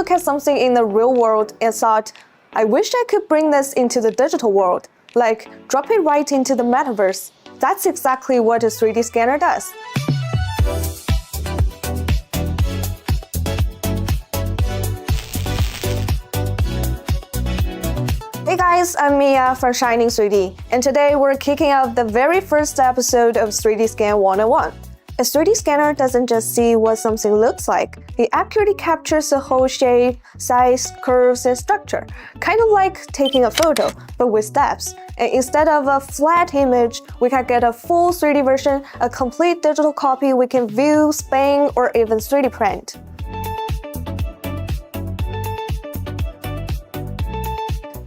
look at something in the real world and thought, I wish I could bring this into the digital world, like drop it right into the metaverse. That's exactly what a 3D scanner does. Hey guys, I'm Mia from Shining 3D, and today we're kicking off the very first episode of 3D Scan 101. A 3D scanner doesn't just see what something looks like, it accurately captures the whole shape, size, curves, and structure, kind of like taking a photo, but with steps. And instead of a flat image, we can get a full 3D version, a complete digital copy we can view, span, or even 3D print.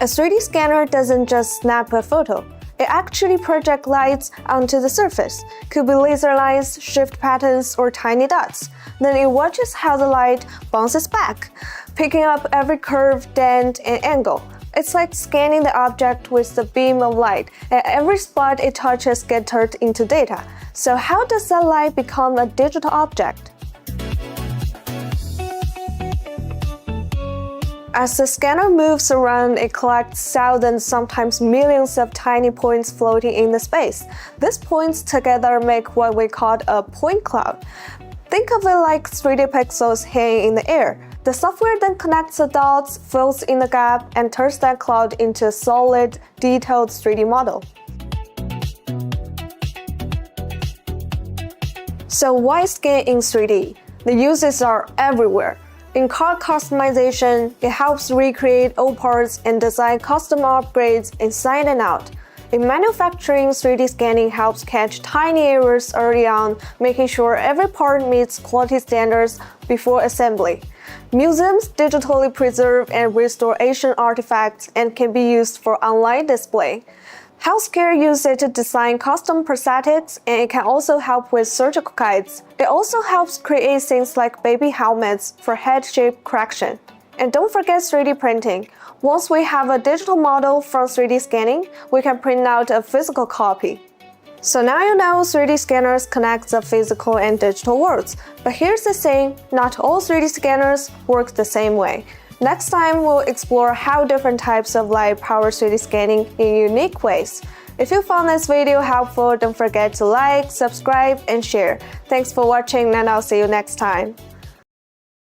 A 3D scanner doesn't just snap a photo. It actually projects lights onto the surface. Could be laser lines, shift patterns, or tiny dots. Then it watches how the light bounces back, picking up every curve, dent, and angle. It's like scanning the object with the beam of light, and every spot it touches gets turned into data. So how does that light become a digital object? As the scanner moves around, it collects thousands, sometimes millions of tiny points floating in the space. These points together make what we call a point cloud. Think of it like 3D pixels hanging in the air. The software then connects the dots, fills in the gap, and turns that cloud into a solid, detailed 3D model. So why scan in 3D? The uses are everywhere. In car customization, it helps recreate old parts and design custom upgrades inside and out. In manufacturing, 3D scanning helps catch tiny errors early on, making sure every part meets quality standards before assembly. Museums digitally preserve and restore ancient artifacts and can be used for online display. Healthcare uses it to design custom prosthetics, and it can also help with surgical guides. It also helps create things like baby helmets for head shape correction. And don't forget 3D printing. Once we have a digital model from 3D scanning, we can print out a physical copy. So now you know 3D scanners connect the physical and digital worlds. But here's the thing, not all 3D scanners work the same way. Next time, we'll explore how different types of light power 3D scanning in unique ways. If you found this video helpful, don't forget to like, subscribe, and share. Thanks for watching, and I'll see you next time.